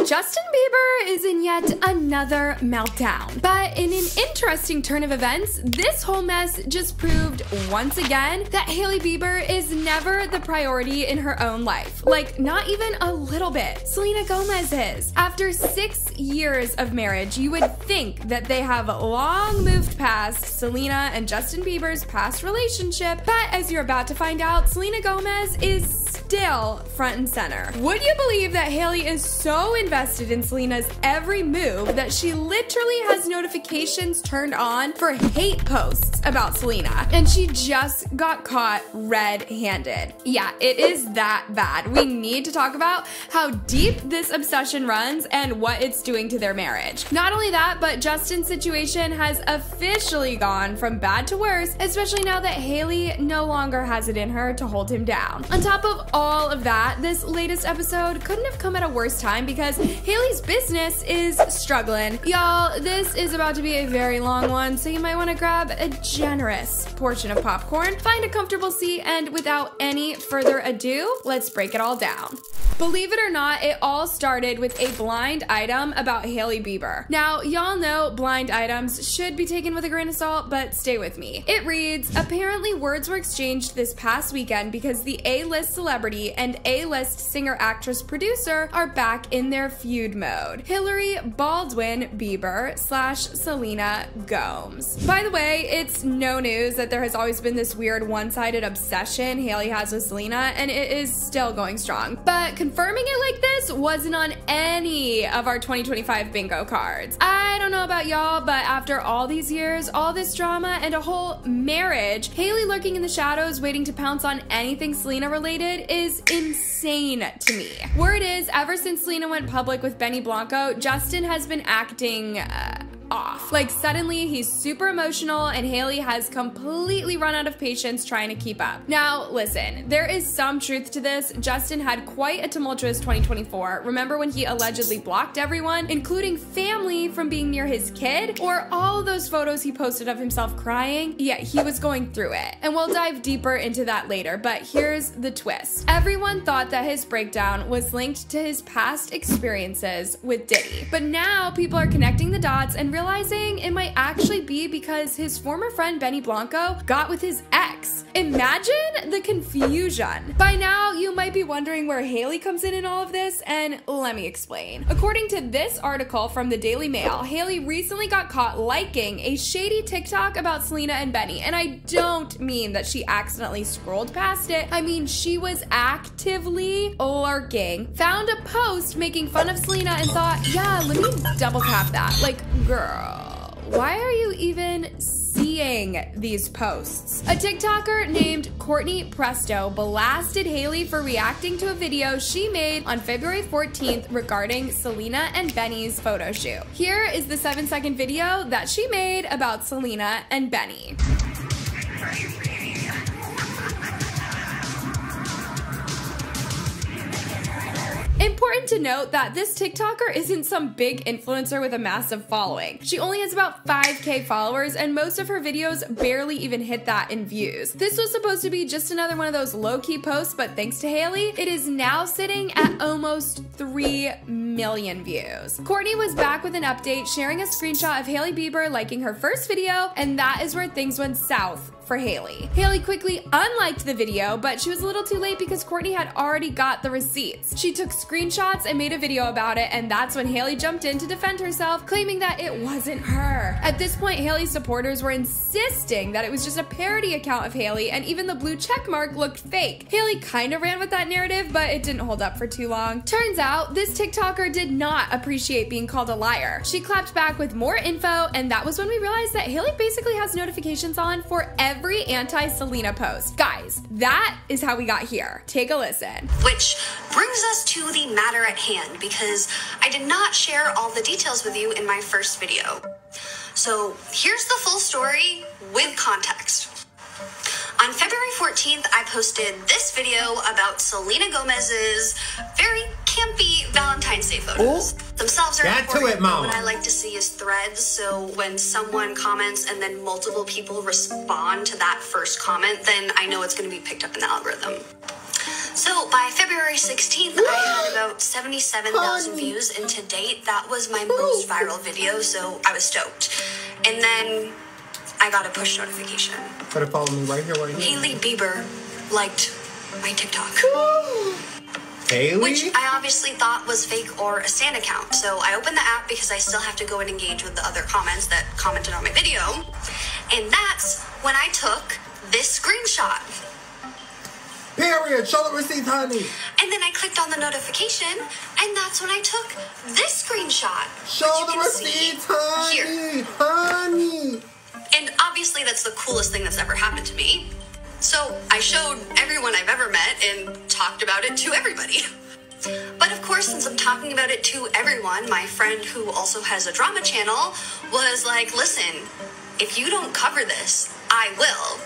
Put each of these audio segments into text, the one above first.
Justin Bieber is in yet another meltdown. But in an interesting turn of events, this whole mess just proved once again that Hailey Bieber is never the priority in her own life. Like, not even a little bit. Selena Gomez is. After 6 years of marriage, you would think that they have long moved past Selena and Justin Bieber's past relationship, but as you're about to find out, Selena Gomez is still front and center. Would you believe that Hailey is so invested in Selena's every move that she literally has notifications turned on for hate posts about Selena? And she just got caught red-handed. Yeah, it is that bad. We need to talk about how deep this obsession runs and what it's doing to their marriage. Not only that, but Justin's situation has officially gone from bad to worse, especially now that Hailey no longer has it in her to hold him down. On top of all of that, this latest episode couldn't have come at a worse time because Hailey's business is struggling. Y'all, this is about to be a very long one, so you might want to grab a generous portion of popcorn, find a comfortable seat, and without any further ado, let's break it all down. Believe it or not, it all started with a blind item about Hailey Bieber. Now, y'all know blind items should be taken with a grain of salt, but stay with me. It reads, apparently words were exchanged this past weekend because the A-list celebrity and A-list singer-actress-producer are back in their feud mode. Hillary Baldwin Bieber / Selena Gomez. By the way, it's no news that there has always been this weird one-sided obsession Hailey has with Selena, and it is still going strong. But confirming it like this wasn't on any of our 2025 bingo cards. I don't know about y'all, but after all these years, all this drama, and a whole marriage, Hailey lurking in the shadows waiting to pounce on anything Selena related is insane to me. Word is, ever since Selena went public with Blanco, Justin has been acting off. Like, suddenly he's super emotional and Hailey has completely run out of patience trying to keep up. Now, listen, there is some truth to this. Justin had quite a tumultuous 2024. Remember when he allegedly blocked everyone, including family, from being near his kid? Or all those photos he posted of himself crying? Yeah, he was going through it. And we'll dive deeper into that later, but here's the twist. Everyone thought that his breakdown was linked to his past experiences with Diddy. But now people are connecting the dots and realizing it might actually be because his former friend Blanco got with his ex. Imagine the confusion. By now, you might be wondering where Hailey comes in all of this, and let me explain. According to this article from the Daily Mail, Hailey recently got caught liking a shady TikTok about Selena and Benny, and I don't mean that she accidentally scrolled past it. I mean, she was actively lurking, found a post making fun of Selena, and thought, yeah, let me double tap that. Like, girl, why are you even seeing these posts? A TikToker named Courtney Presto blasted Hailey for reacting to a video she made on February 14th regarding Selena and Benny's photo shoot. Here is the 7-second video that she made about Selena and Benny. Important to note that this TikToker isn't some big influencer with a massive following. She only has about 5K followers, and most of her videos barely even hit that in views. This was supposed to be just another one of those low-key posts, but thanks to Hailey, it is now sitting at almost 3 million views. Courtney was back with an update, sharing a screenshot of Hailey Bieber liking her first video, and that is where things went south for Hailey. Hailey quickly unliked the video, but she was a little too late because Courtney had already got the receipts. She took screenshots and made a video about it, and that's when Hailey jumped in to defend herself, claiming that it wasn't her. At this point, Hailey's supporters were insisting that it was just a parody account of Hailey, and even the blue check mark looked fake. Hailey kind of ran with that narrative, but it didn't hold up for too long. Turns out, this TikToker did not appreciate being called a liar. She clapped back with more info, and that was when we realized that Hailey basically has notifications on for every anti-Selena post. Guys, that is how we got here. Take a listen. Which brings us to the matter at hand, because I did not share all the details with you in my first video. So here's the full story with context. On February 14th, I posted this video about Selena Gomez's very campy Valentine's Day photos. Themselves are important, but what I like to see is threads, so when someone comments and then multiple people respond to that first comment, then I know it's going to be picked up in the algorithm. So by February 16th, I had about 77,000 views, and to date, that was my most viral video, so I was stoked. And then I got a push notification. Gotta follow me right here, right here. Hailey Bieber liked my TikTok. Hailey? Which I obviously thought was fake or a stan account. So I opened the app because I still have to go and engage with the other comments that commented on my video. And that's when I took this screenshot. Period. Show the receipt, honey. And then I clicked on the notification, and that's when I took this screenshot. Show the receipt, honey. Honey. And obviously that's the coolest thing that's ever happened to me. So I showed everyone I've ever met and talked about it to everybody. But of course, since I'm talking about it to everyone, my friend who also has a drama channel was like, listen, if you don't cover this, I will.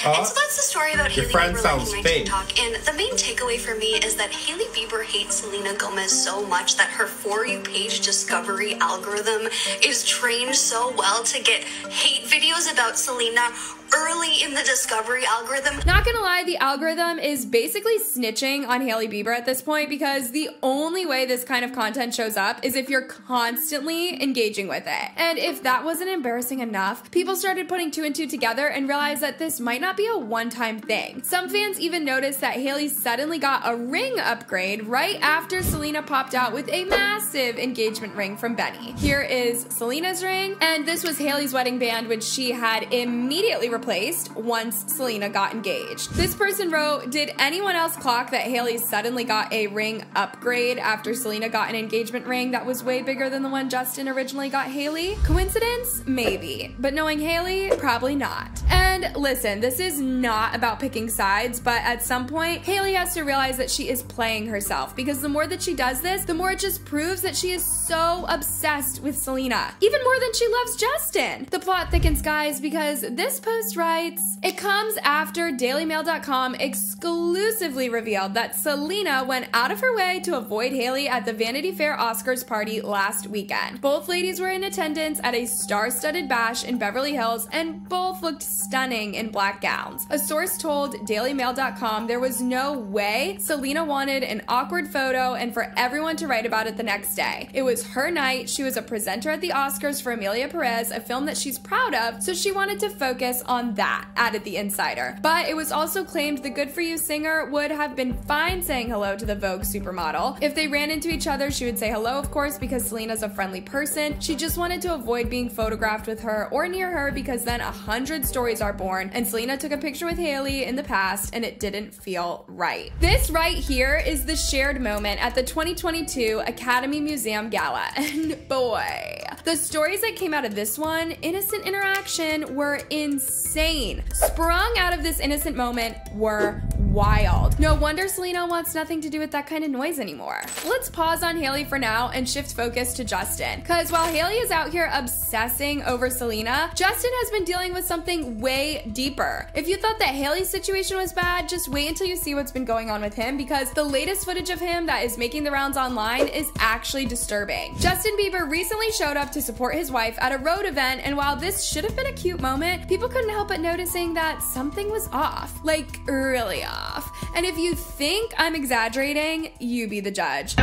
And so that's the story about Hailey Bieber liking my TikTok. And the main takeaway for me is that Hailey Bieber hates Selena Gomez so much that her For You page discovery algorithm is trained so well to get hate videos about Selena early in the discovery algorithm. Not gonna lie, the algorithm is basically snitching on Hailey Bieber at this point, because the only way this kind of content shows up is if you're constantly engaging with it. And if that wasn't embarrassing enough, people started putting two and two together and realized that this might not be a one-time thing. Some fans even noticed that Hailey suddenly got a ring upgrade right after Selena popped out with a massive engagement ring from Benny. Here is Selena's ring, and this was Hailey's wedding band, which she had immediately replaced once Selena got engaged. This person wrote, did anyone else clock that Hailey suddenly got a ring upgrade after Selena got an engagement ring that was way bigger than the one Justin originally got Hailey? Coincidence? Maybe. But knowing Hailey, probably not. And listen, this is not about picking sides, but at some point, Hailey has to realize that she is playing herself, because the more that she does this, the more it just proves that she is so obsessed with Selena, even more than she loves Justin. The plot thickens, guys, because this post writes, it comes after DailyMail.com exclusively revealed that Selena went out of her way to avoid Hailey at the Vanity Fair Oscars party last weekend. Both ladies were in attendance at a star-studded bash in Beverly Hills, and both looked stunning in black gowns. A source told DailyMail.com there was no way Selena wanted an awkward photo and for everyone to write about it the next day. It was her night. She was a presenter at the Oscars for Emilia Perez, a film that she's proud of, so she wanted to focus on that, added the insider. But it was also claimed the Good For You singer would have been fine saying hello to the Vogue supermodel. If they ran into each other, she would say hello, of course, because Selena's a friendly person. She just wanted to avoid being photographed with her or near her, because then 100 stories are born, and Selena took a picture with Hailey in the past and it didn't feel right. This right here is the shared moment at the 2022 Academy Museum Gala, and boy, the stories that came out of this one, innocent interaction, were insane. Sprung out of this innocent moment were wild. No wonder Selena wants nothing to do with that kind of noise anymore. Let's pause on Hailey for now and shift focus to Justin, because while Hailey is out here obsessing over Selena, Justin has been dealing with something way deeper. If you thought that Hailey's situation was bad, just wait until you see what's been going on with him, because the latest footage of him that is making the rounds online is actually disturbing. Justin Bieber recently showed up to support his wife at a road event, and while this should have been a cute moment, people couldn't help but noticing that something was off, like really off. And if you think I'm exaggerating, you be the judge.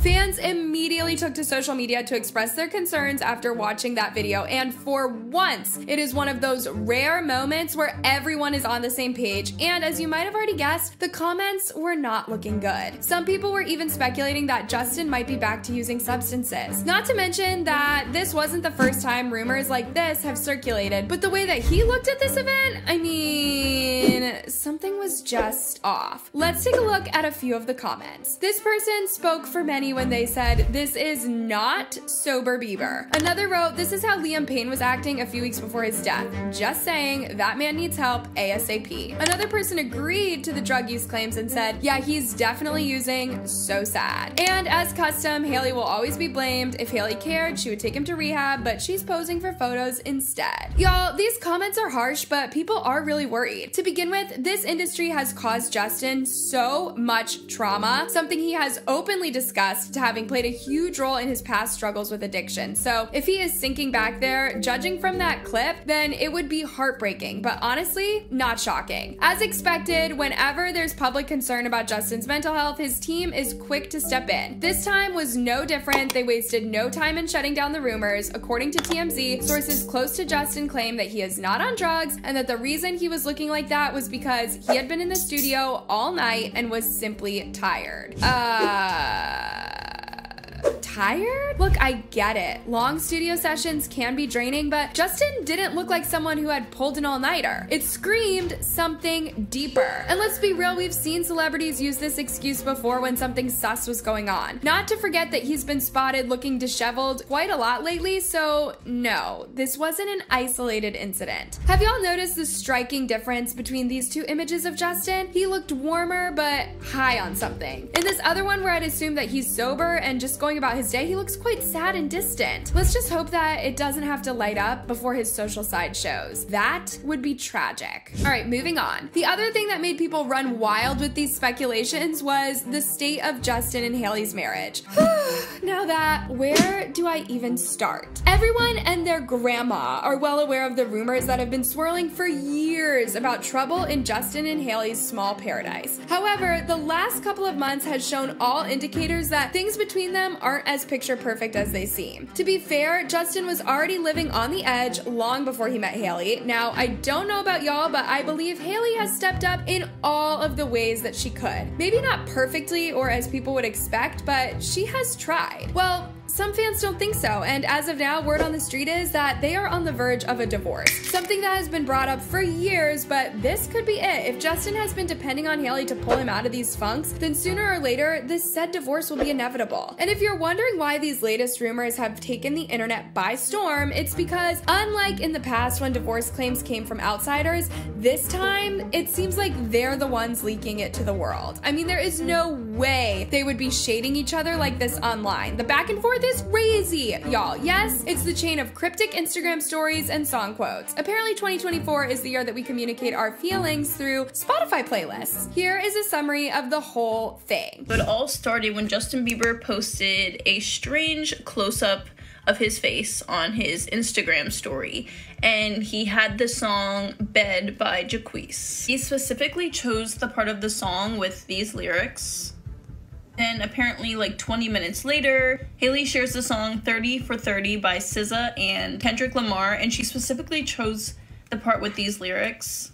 Fans immediately took to social media to express their concerns after watching that video, and for once, it is one of those rare moments where everyone is on the same page, and as you might have already guessed, the comments were not looking good. Some people were even speculating that Justin might be back to using substances. Not to mention that this wasn't the first time rumors like this have circulated, but the way that he looked at this event, I mean, something was just off. Let's take a look at a few of the comments. This person spoke for many when they said, this is is not sober Bieber. Another wrote, this is how Liam Payne was acting a few weeks before his death. Just saying, that man needs help ASAP. Another person agreed to the drug use claims and said, yeah, he's definitely using, so sad. And as custom, Hailey will always be blamed. If Hailey cared, she would take him to rehab, but she's posing for photos instead. Y'all, these comments are harsh, but people are really worried. To begin with, this industry has caused Justin so much trauma, something he has openly discussed, having played a huge role in his past struggles with addiction. So if he is sinking back there, judging from that clip, then it would be heartbreaking, but honestly, not shocking. As expected, whenever there's public concern about Justin's mental health, his team is quick to step in. This time was no different. They wasted no time in shutting down the rumors. According to TMZ, sources close to Justin claim that he is not on drugs and that the reason he was looking like that was because he had been in the studio all night and was simply tired. Tired? Look, I get it. Long studio sessions can be draining, but Justin didn't look like someone who had pulled an all-nighter. It screamed something deeper. And let's be real, we've seen celebrities use this excuse before when something sus was going on. Not to forget that he's been spotted looking disheveled quite a lot lately, so no, this wasn't an isolated incident. Have y'all noticed the striking difference between these two images of Justin? He looked warmer, but high on something. In this other one where I'd assume that he's sober and just going about his day, he looks quite sad and distant. Let's just hope that it doesn't have to light up before his social side shows. That would be tragic. All right, moving on. The other thing that made people run wild with these speculations was the state of Justin and Hailey's marriage. Now that, where do I even start? Everyone and their grandma are well aware of the rumors that have been swirling for years about trouble in Justin and Hailey's small paradise. However, the last couple of months has shown all indicators that things between them aren't as picture perfect as they seem. To be fair, Justin was already living on the edge long before he met Hailey. Now, I don't know about y'all, but I believe Hailey has stepped up in all of the ways that she could. Maybe not perfectly or as people would expect, but she has tried. Well, some fans don't think so, and as of now, word on the street is that they are on the verge of a divorce. Something that has been brought up for years, but this could be it. If Justin has been depending on Hailey to pull him out of these funks, then sooner or later, this said divorce will be inevitable. And if you're wondering why these latest rumors have taken the internet by storm, it's because unlike in the past when divorce claims came from outsiders, this time, it seems like they're the ones leaking it to the world. I mean, there is no way they would be shading each other like this online. The back and forth is crazy, y'all. Yes, it's the chain of cryptic Instagram stories and song quotes. Apparently 2024 is the year that we communicate our feelings through Spotify playlists. Here is a summary of the whole thing. It all started when Justin Bieber posted a strange close-up of his face on his Instagram story, and he had the song Bed by Jacquees. He specifically chose the part of the song with these lyrics. Then apparently like 20 minutes later, Hailey shares the song 30 for 30 by SZA and Kendrick Lamar, and she specifically chose the part with these lyrics.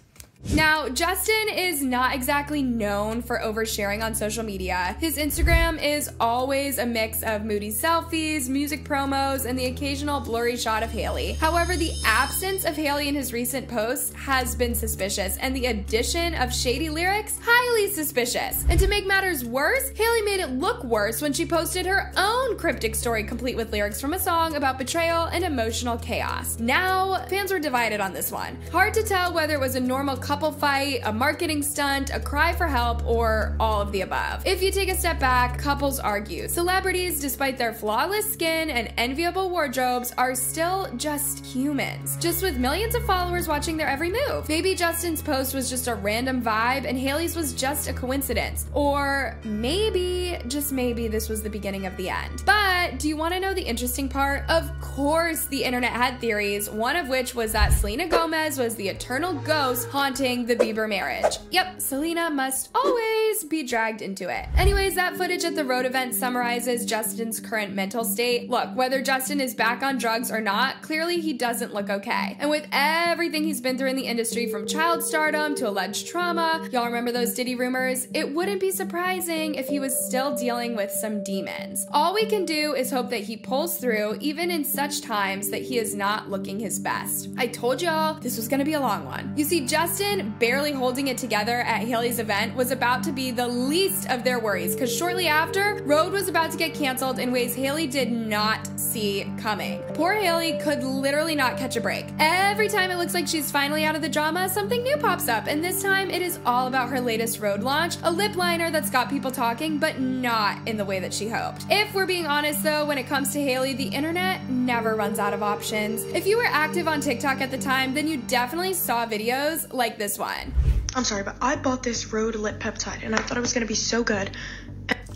Now, Justin is not exactly known for oversharing on social media. His Instagram is always a mix of moody selfies, music promos, and the occasional blurry shot of Hailey. However, the absence of Hailey in his recent posts has been suspicious, and the addition of shady lyrics, highly suspicious. And to make matters worse, Hailey made it look worse when she posted her own cryptic story complete with lyrics from a song about betrayal and emotional chaos. Now, fans were divided on this one. Hard to tell whether it was a normal couple fight, a marketing stunt, a cry for help, or all of the above. If you take a step back, couples argue. Celebrities, despite their flawless skin and enviable wardrobes, are still just humans, just with millions of followers watching their every move. Maybe Justin's post was just a random vibe and Hailey's was just a coincidence. Or maybe, just maybe, this was the beginning of the end. But do you want to know the interesting part? Of course the internet had theories, one of which was that Selena Gomez was the eternal ghost haunting the Bieber marriage. Yep, Selena must always be dragged into it. Anyways, that footage at the road event summarizes Justin's current mental state. Look, whether Justin is back on drugs or not, clearly he doesn't look okay. And with everything he's been through in the industry, from child stardom to alleged trauma, y'all remember those Diddy rumors? It wouldn't be surprising if he was still dealing with some demons. All we can do is hope that he pulls through, even in such times that he is not looking his best. I told y'all this was gonna be a long one. You see, Justin Justin barely holding it together at Hailey's event was about to be the least of their worries, because shortly after, Rhode was about to get canceled in ways Hailey did not see coming. Poor Hailey could literally not catch a break. Every time it looks like she's finally out of the drama, something new pops up, and this time it is all about her latest Rhode launch, a lip liner that's got people talking, but not in the way that she hoped. If we're being honest though, when it comes to Hailey, the internet never runs out of options. If you were active on TikTok at the time, then you definitely saw videos like this one. I'm sorry, but I bought this Rhode lip peptide and I thought it was gonna be so good.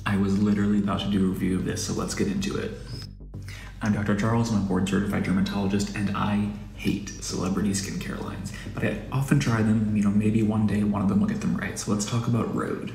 I was literally about to do a review of this, so let's get into it. I'm Dr. Charles, I'm a board-certified dermatologist, and I hate celebrity skincare lines. But I often try them, maybe one day one of them will get them right. So let's talk about Rhode.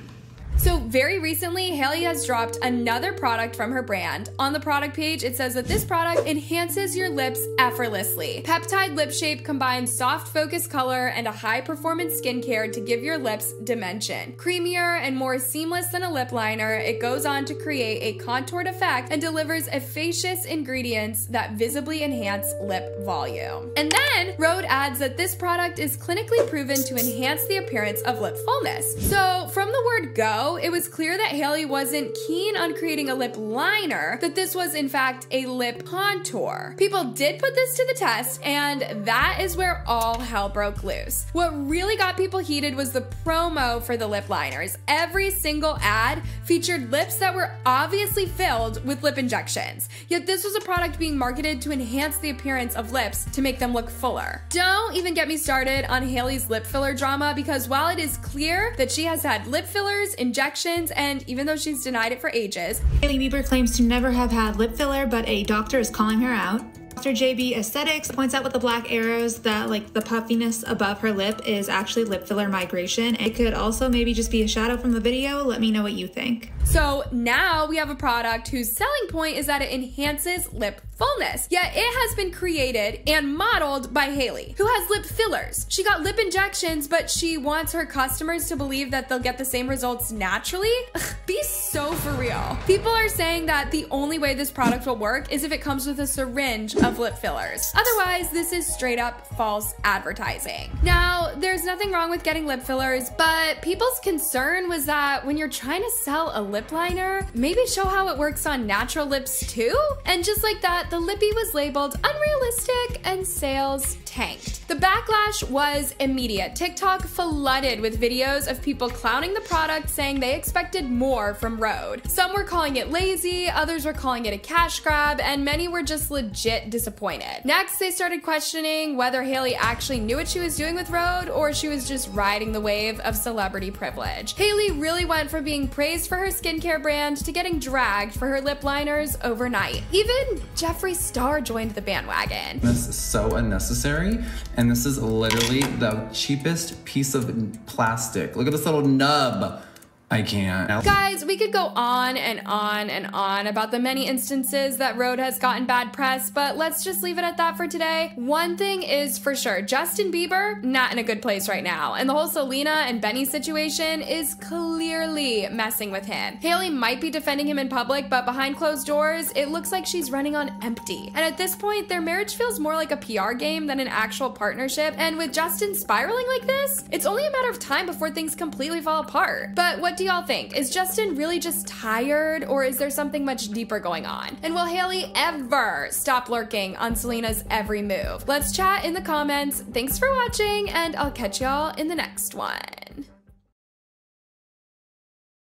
So very recently, Hailey has dropped another product from her brand. On the product page, it says that this product enhances your lips effortlessly. Peptide Lip Shape combines soft focus color and a high-performance skincare to give your lips dimension. Creamier and more seamless than a lip liner, it goes on to create a contoured effect and delivers efficacious ingredients that visibly enhance lip volume. And then, Rhode adds that this product is clinically proven to enhance the appearance of lip fullness. So, from the word go, it was clear that Hailey wasn't keen on creating a lip liner, that this was in fact a lip contour. People did put this to the test, and that is where all hell broke loose. What really got people heated was the promo for the lip liners. Every single ad featured lips that were obviously filled with lip injections, yet this was a product being marketed to enhance the appearance of lips to make them look fuller. Don't even get me started on Hailey's lip filler drama, because while it is clear that she has had lip fillers, injections, and even though she's denied it for ages, Hailey Bieber claims to never have had lip filler, but a doctor is calling her out. Dr. JB Aesthetics points out with the black arrows that the puffiness above her lip is actually lip filler migration. It could also maybe just be a shadow from the video. Let me know what you think. So now we have a product whose selling point is that it enhances lip fullness, yet it has been created and modeled by Hailey, who has lip fillers. She got lip injections, but she wants her customers to believe that they'll get the same results naturally? Be so for real. People are saying that the only way this product will work is if it comes with a syringe of lip fillers. Otherwise, this is straight up false advertising. Now, there's nothing wrong with getting lip fillers, but people's concern was that when you're trying to sell a lip liner, maybe show how it works on natural lips too? And just like that, the lippy was labeled unrealistic and sales tanked. The backlash was immediate. TikTok flooded with videos of people clowning the product, saying they expected more from Rhode. Some were calling it lazy, others were calling it a cash grab, and many were just legit disappointed. Next, they started questioning whether Hailey actually knew what she was doing with Rhode, or she was just riding the wave of celebrity privilege. Hailey really went from being praised for her skincare brand to getting dragged for her lip liners overnight. Even Jeffree Star joined the bandwagon. This is so unnecessary, and this is literally the cheapest piece of plastic. Look at this little nub. I can't. Guys, we could go on and on and on about the many instances that Rhode has gotten bad press, but let's just leave it at that for today. One thing is for sure, Justin Bieber, not in a good place right now, and the whole Selena and Benny situation is clearly messing with him. Hailey might be defending him in public, but behind closed doors, it looks like she's running on empty. And at this point, their marriage feels more like a PR game than an actual partnership, and with Justin spiraling like this, it's only a matter of time before things completely fall apart. But what do y'all think? Is Justin really just tired, or is there something much deeper going on? And will Hailey ever stop lurking on Selena's every move? Let's chat in the comments. Thanks for watching, and I'll catch y'all in the next one.